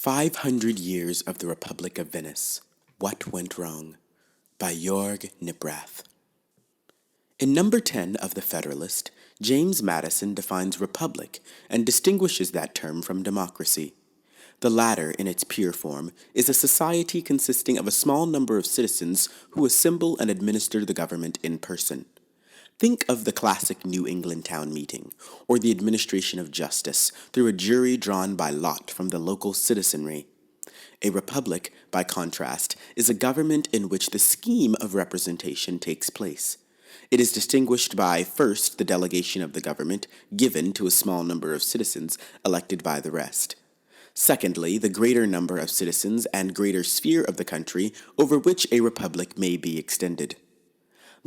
500 Years of the Republic of Venice. What Went Wrong? By Joerg Knipprath. In number 10 of The Federalist, James Madison defines republic and distinguishes that term from democracy. The latter, in its pure form, is a society consisting of a small number of citizens who assemble and administer the government in person. Think of the classic New England town meeting, or the administration of justice through a jury drawn by lot from the local citizenry. A republic, by contrast, is a government in which the scheme of representation takes place. It is distinguished by, first, the delegation of the government given to a small number of citizens elected by the rest. Secondly, the greater number of citizens and greater sphere of the country over which a republic may be extended.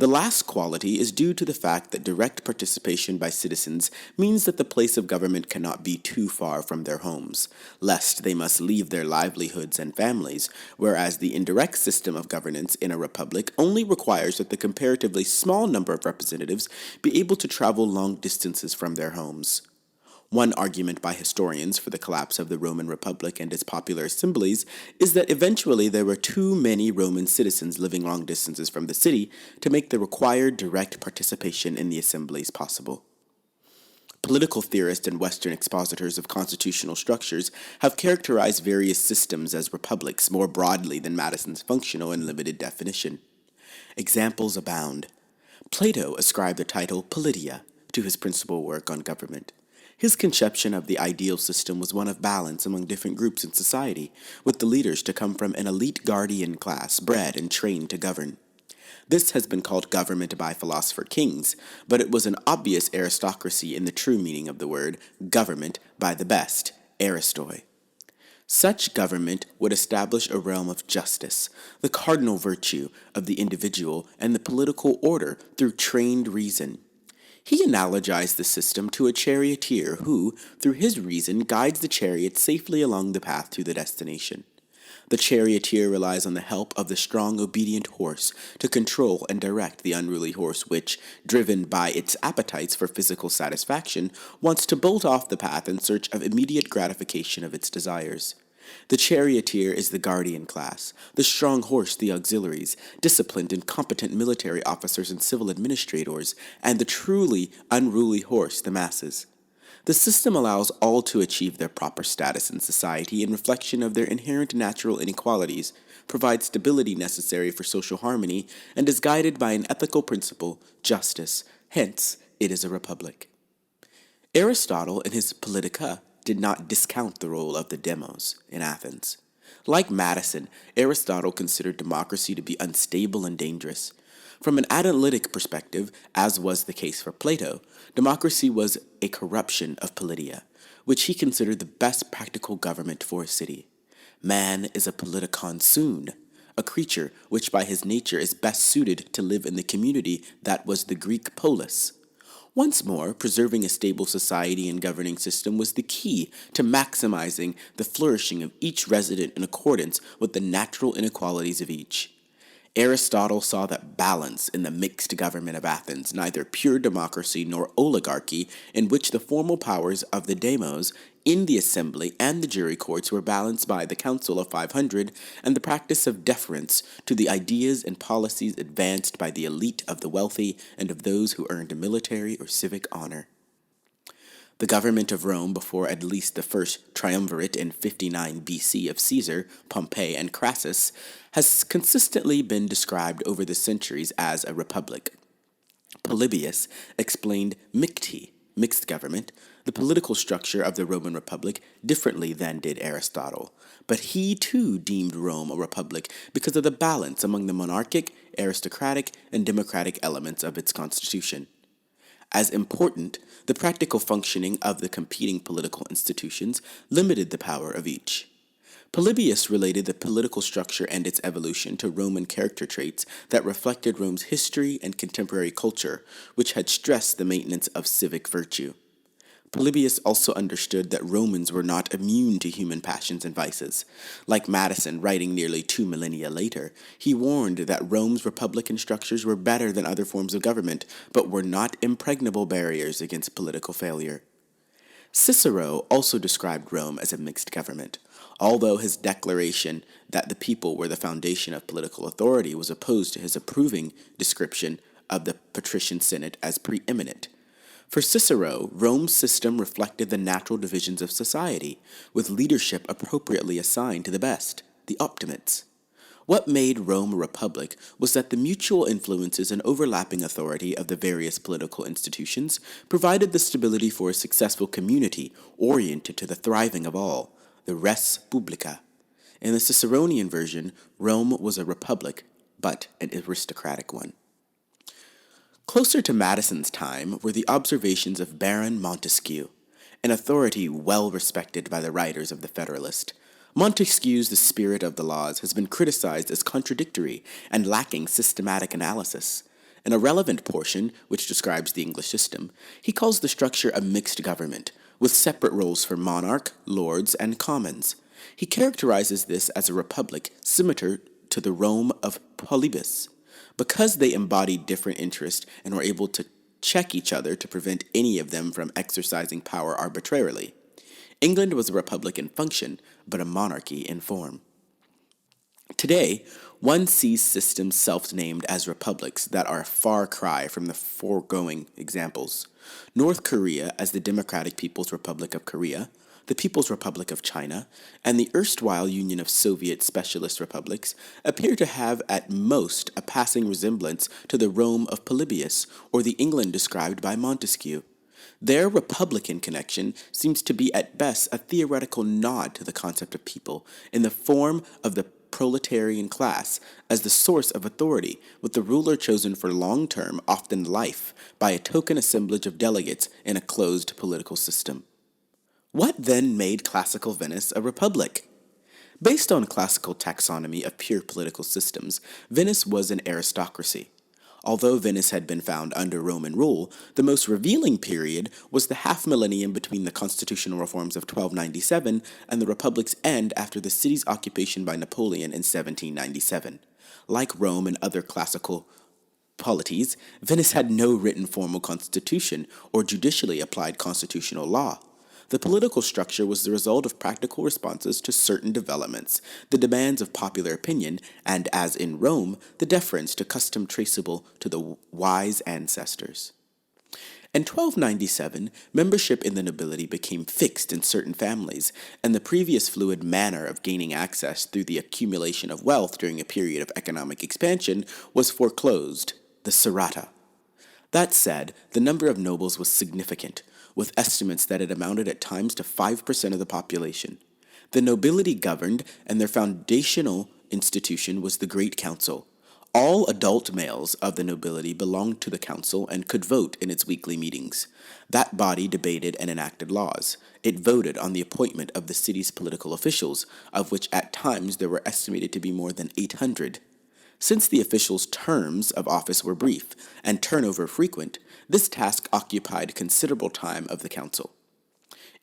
The last quality is due to the fact that direct participation by citizens means that the place of government cannot be too far from their homes, lest they must leave their livelihoods and families, whereas the indirect system of governance in a republic only requires that the comparatively small number of representatives be able to travel long distances from their homes. One argument by historians for the collapse of the Roman Republic and its popular assemblies is that eventually there were too many Roman citizens living long distances from the city to make the required direct participation in the assemblies possible. Political theorists and Western expositors of constitutional structures have characterized various systems as republics more broadly than Madison's functional and limited definition. Examples abound. Plato ascribed the title Politia to his principal work on government. His conception of the ideal system was one of balance among different groups in society, with the leaders to come from an elite guardian class bred and trained to govern. This has been called government by philosopher kings, but it was an obvious aristocracy in the true meaning of the word, government by the best, aristoi. Such government would establish a realm of justice, the cardinal virtue of the individual and the political order through trained reason. He analogized the system to a charioteer who, through his reason, guides the chariot safely along the path to the destination. The charioteer relies on the help of the strong, obedient horse to control and direct the unruly horse which, driven by its appetites for physical satisfaction, wants to bolt off the path in search of immediate gratification of its desires. The charioteer is the guardian class, the strong horse the auxiliaries, disciplined and competent military officers and civil administrators, and the truly unruly horse the masses. The system allows all to achieve their proper status in society in reflection of their inherent natural inequalities, provides stability necessary for social harmony, and is guided by an ethical principle, justice. Hence, it is a republic. Aristotle, in his Politica, did not discount the role of the demos in Athens. Like Madison, Aristotle considered democracy to be unstable and dangerous. From an analytic perspective, as was the case for Plato, democracy was a corruption of politia, which he considered the best practical government for a city. Man is a politikon soon, a creature which by his nature is best suited to live in the community that was the Greek polis. Once more, preserving a stable society and governing system was the key to maximizing the flourishing of each resident in accordance with the natural inequalities of each. Aristotle saw that balance in the mixed government of Athens, neither pure democracy nor oligarchy, in which the formal powers of the demos in the assembly and the jury courts were balanced by the Council of 500 and the practice of deference to the ideas and policies advanced by the elite of the wealthy and of those who earned a military or civic honor. The government of Rome before at least the first triumvirate in 59 BC of Caesar, Pompey, and Crassus has consistently been described over the centuries as a republic. Polybius explained micti, mixed government, the political structure of the Roman Republic differently than did Aristotle, but he too deemed Rome a republic because of the balance among the monarchic, aristocratic, and democratic elements of its constitution. As important, the practical functioning of the competing political institutions limited the power of each. Polybius related the political structure and its evolution to Roman character traits that reflected Rome's history and contemporary culture, which had stressed the maintenance of civic virtue. Polybius also understood that Romans were not immune to human passions and vices. Like Madison, writing nearly 2 millennia later, he warned that Rome's republican structures were better than other forms of government, but were not impregnable barriers against political failure. Cicero also described Rome as a mixed government. Although his declaration that the people were the foundation of political authority was opposed to his approving description of the patrician senate as preeminent. For Cicero, Rome's system reflected the natural divisions of society, with leadership appropriately assigned to the best, the optimates. What made Rome a republic was that the mutual influences and overlapping authority of the various political institutions provided the stability for a successful community oriented to the thriving of all, the res publica. In the Ciceronian version, Rome was a republic, but an aristocratic one. Closer to Madison's time were the observations of Baron Montesquieu, an authority well respected by the writers of the Federalist. Montesquieu's The Spirit of the Laws has been criticized as contradictory and lacking systematic analysis. In a relevant portion, which describes the English system, he calls the structure a mixed government, with separate roles for monarch, lords, and commons. He characterizes this as a republic similar to the Rome of Polybus, because they embodied different interests and were able to check each other to prevent any of them from exercising power arbitrarily. England was a republic in function, but a monarchy in form. Today, one sees systems self-named as republics that are a far cry from the foregoing examples. North Korea as the Democratic People's Republic of Korea, the People's Republic of China, and the erstwhile Union of Soviet Specialist Republics appear to have at most a passing resemblance to the Rome of Polybius or the England described by Montesquieu. Their republican connection seems to be at best a theoretical nod to the concept of people in the form of the proletarian class as the source of authority, with the ruler chosen for long-term, often life, by a token assemblage of delegates in a closed political system. What then made classical Venice a republic? Based on classical taxonomy of pure political systems, Venice was an aristocracy. Although Venice had been found under Roman rule, the most revealing period was the half-millennium between the constitutional reforms of 1297 and the Republic's end after the city's occupation by Napoleon in 1797. Like Rome and other classical polities, Venice had no written formal constitution or judicially applied constitutional law. The political structure was the result of practical responses to certain developments, the demands of popular opinion, and, as in Rome, the deference to custom traceable to the wise ancestors. In 1297, membership in the nobility became fixed in certain families, and the previous fluid manner of gaining access through the accumulation of wealth during a period of economic expansion was foreclosed, the serrata. That said, the number of nobles was significant, with estimates that it amounted at times to 5% of the population. The nobility governed, and their foundational institution was the Great Council. All adult males of the nobility belonged to the council and could vote in its weekly meetings. That body debated and enacted laws. It voted on the appointment of the city's political officials, of which at times there were estimated to be more than 800. Since the officials' terms of office were brief and turnover frequent, this task occupied considerable time of the council.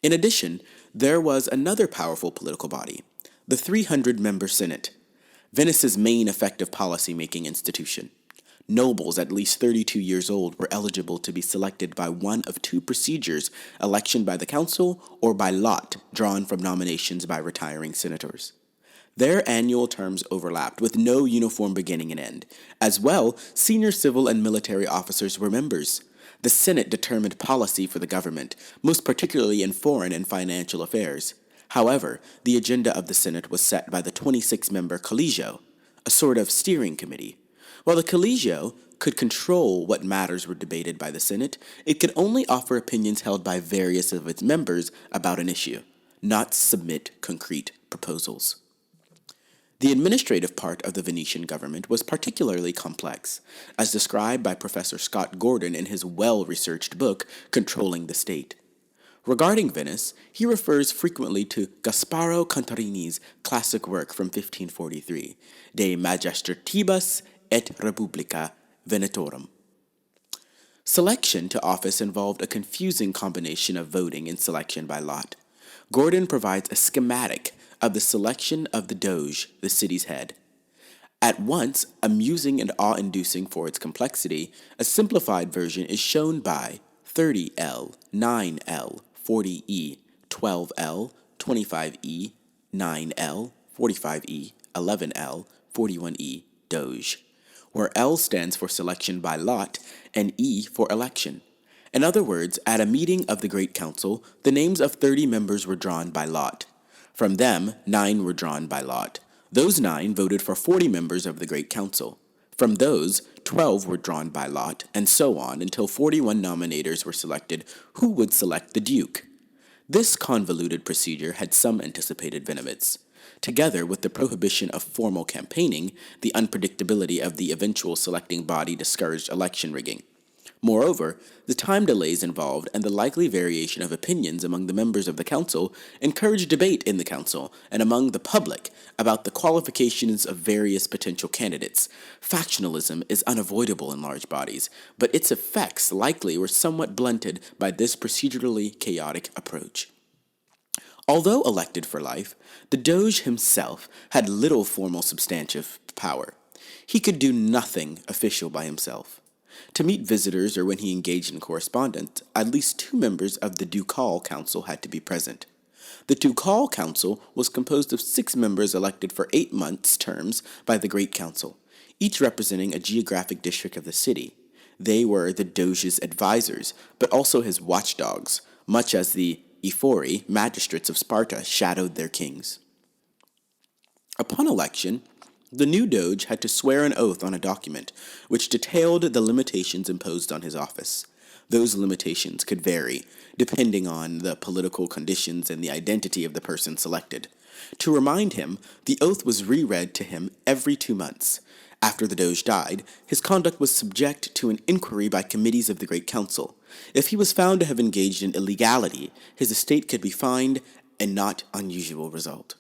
In addition, there was another powerful political body, the 300-member Senate, Venice's main effective policy-making institution. Nobles at least 32 years old were eligible to be selected by one of two procedures: election by the council or by lot drawn from nominations by retiring senators. Their annual terms overlapped, with no uniform beginning and end. As well, senior civil and military officers were members. The Senate determined policy for the government, most particularly in foreign and financial affairs. However, the agenda of the Senate was set by the 26-member Collegio, a sort of steering committee. While the Collegio could control what matters were debated by the Senate, it could only offer opinions held by various of its members about an issue, not submit concrete proposals. The administrative part of the Venetian government was particularly complex, as described by Professor Scott Gordon in his well-researched book, Controlling the State. Regarding Venice, he refers frequently to Gasparo Contarini's classic work from 1543, De Majestratibus et Republica Venetorum. Selection to office involved a confusing combination of voting and selection by lot. Gordon provides a schematic of the selection of the Doge, the city's head. At once amusing and awe-inducing for its complexity, a simplified version is shown by 30L, 9L, 40E, 12L, 25E, 9L, 45E, 11L, 41E, Doge, where L stands for selection by lot and E for election. In other words, at a meeting of the Great Council, the names of 30 members were drawn by lot. From them, 9 were drawn by lot. Those 9 voted for 40 members of the Great Council. From those, 12 were drawn by lot, and so on until 41 nominators were selected who would select the Duke. This convoluted procedure had some anticipated benefits. Together with the prohibition of formal campaigning, the unpredictability of the eventual selecting body discouraged election rigging. Moreover, the time delays involved and the likely variation of opinions among the members of the council encouraged debate in the council and among the public about the qualifications of various potential candidates. Factionalism is unavoidable in large bodies, but its effects likely were somewhat blunted by this procedurally chaotic approach. Although elected for life, the Doge himself had little formal substantive power. He could do nothing official by himself. To meet visitors or when he engaged in correspondence, at least 2 members of the Ducal Council had to be present. The Ducal Council was composed of 6 members elected for 8 months' terms by the Great Council, each representing a geographic district of the city. They were the Doge's advisors, but also his watchdogs, much as the Ephori, magistrates of Sparta, shadowed their kings. Upon election, the new Doge had to swear an oath on a document, which detailed the limitations imposed on his office. Those limitations could vary, depending on the political conditions and the identity of the person selected. To remind him, the oath was reread to him every 2 months. After the Doge died, his conduct was subject to an inquiry by committees of the Great Council. If he was found to have engaged in illegality, his estate could be fined, a not unusual result.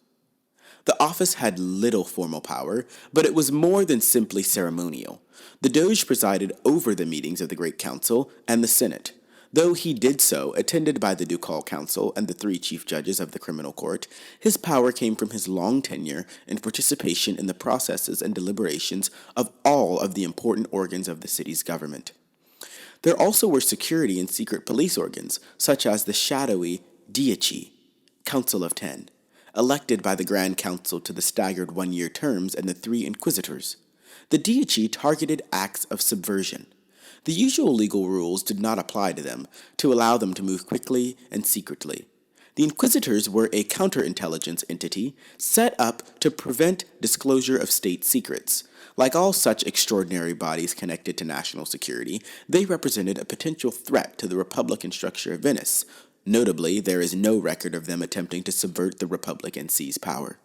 The office had little formal power, but it was more than simply ceremonial. The Doge presided over the meetings of the Great Council and the Senate. Though he did so, attended by the Ducal Council and the 3 chief judges of the criminal court, his power came from his long tenure and participation in the processes and deliberations of all of the important organs of the city's government. There also were security and secret police organs, such as the shadowy Dieci, Council of 10, elected by the Grand Council to the staggered 1-year terms, and the 3 inquisitors. The Dieci targeted acts of subversion. The usual legal rules did not apply to them, to allow them to move quickly and secretly. The inquisitors were a counterintelligence entity set up to prevent disclosure of state secrets. Like all such extraordinary bodies connected to national security, they represented a potential threat to the Republican structure of Venice. Notably, there is no record of them attempting to subvert the Republic and seize power.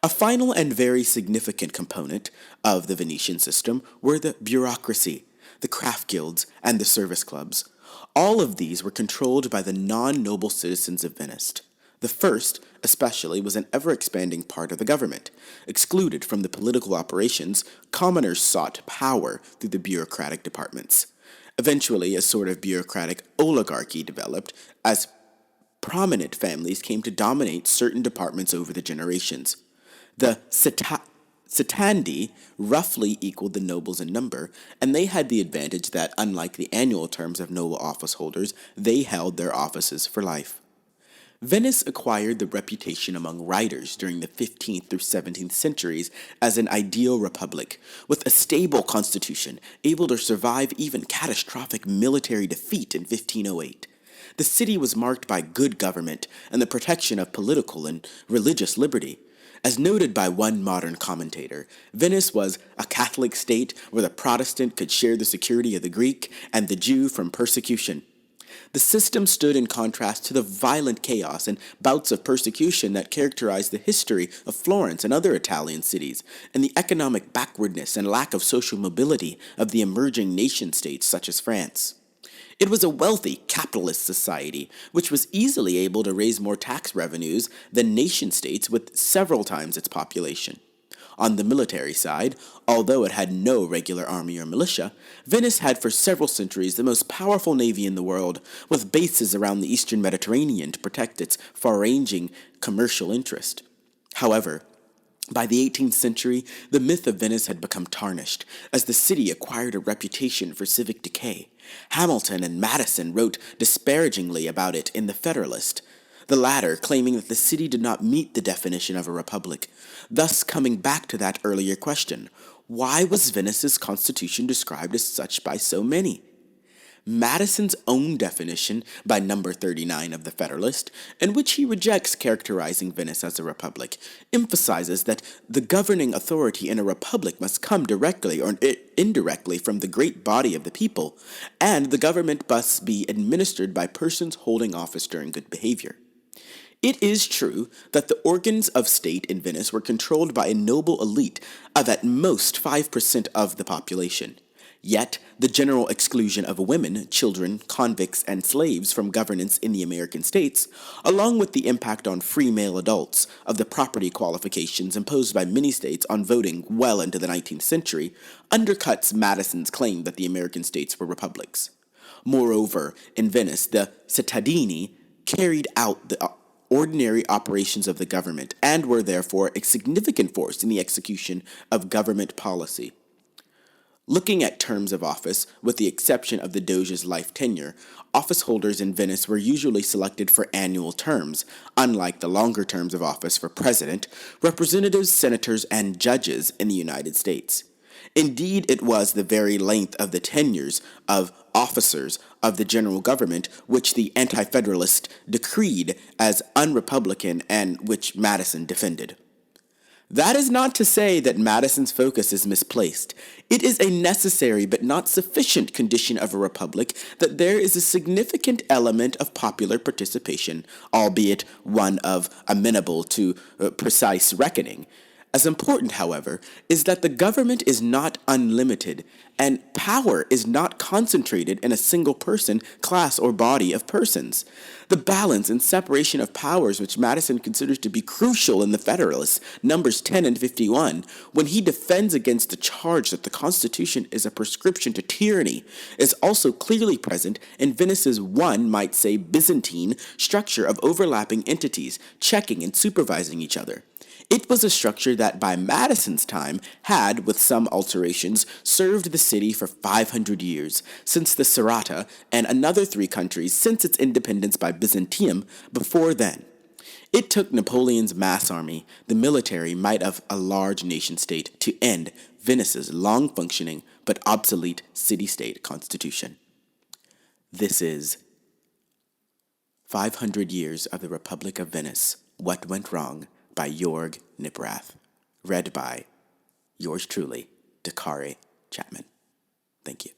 A final and very significant component of the Venetian system were the bureaucracy, the craft guilds, and the service clubs. All of these were controlled by the non-noble citizens of Venice. The first, especially, was an ever-expanding part of the government. Excluded from the political operations, commoners sought power through the bureaucratic departments. Eventually, a sort of bureaucratic oligarchy developed as prominent families came to dominate certain departments over the generations. The Citandi roughly equaled the nobles in number, and they had the advantage that, unlike the annual terms of noble office holders, they held their offices for life. Venice acquired the reputation among writers during the 15th through 17th centuries as an ideal republic, with a stable constitution able to survive even catastrophic military defeat in 1508. The city was marked by good government and the protection of political and religious liberty. As noted by one modern commentator, Venice was a Catholic state where the Protestant could share the security of the Greek and the Jew from persecution. The system stood in contrast to the violent chaos and bouts of persecution that characterized the history of Florence and other Italian cities, and the economic backwardness and lack of social mobility of the emerging nation-states such as France. It was a wealthy, capitalist society, which was easily able to raise more tax revenues than nation-states with several times its population. On the military side, although it had no regular army or militia, Venice had for several centuries the most powerful navy in the world, with bases around the eastern Mediterranean to protect its far-ranging commercial interest. However, by the 18th century, the myth of Venice had become tarnished, as the city acquired a reputation for civic decay. Hamilton and Madison wrote disparagingly about it in The Federalist. the latter claiming that the city did not meet the definition of a republic, thus coming back to that earlier question: why was Venice's constitution described as such by so many? Madison's own definition by number 39 of the Federalist, in which he rejects characterizing Venice as a republic, emphasizes that the governing authority in a republic must come directly or indirectly from the great body of the people, and the government must be administered by persons holding office during good behavior. It is true that the organs of state in Venice were controlled by a noble elite of at most 5% of the population. Yet, the general exclusion of women, children, convicts, and slaves from governance in the American states, along with the impact on free male adults of the property qualifications imposed by many states on voting well into the 19th century, undercuts Madison's claim that the American states were republics. Moreover, in Venice, the cittadini carried out the ordinary operations of the government and were therefore a significant force in the execution of government policy. Looking at terms of office, with the exception of the Doge's life tenure, office holders in Venice were usually selected for annual terms, unlike the longer terms of office for president, representatives, senators, and judges in the United States. Indeed, it was the very length of the tenures of officers of the general government which the anti-federalists decreed as unrepublican and which Madison defended. That is not to say that Madison's focus is misplaced. It is a necessary but not sufficient condition of a republic that there is a significant element of popular participation, albeit one of amenable to precise reckoning. As important, however, is that the government is not unlimited, and power is not concentrated in a single person, class, or body of persons. The balance and separation of powers which Madison considers to be crucial in the Federalists, numbers 10 and 51, when he defends against the charge that the Constitution is a prescription to tyranny, is also clearly present in Venice's one might say Byzantine structure of overlapping entities, checking and supervising each other. It was a structure that by Madison's time had, with some alterations, served the city for 500 years, since the Serrata, and another 3 countries since its independence by Byzantium before then. It took Napoleon's mass army, the military might of a large nation-state, to end Venice's long-functioning but obsolete city-state constitution. This is 500 Years of the Republic of Venice, What Went Wrong, by Joerg Knipprath. Read by yours truly, Dakare Chapman. Thank you.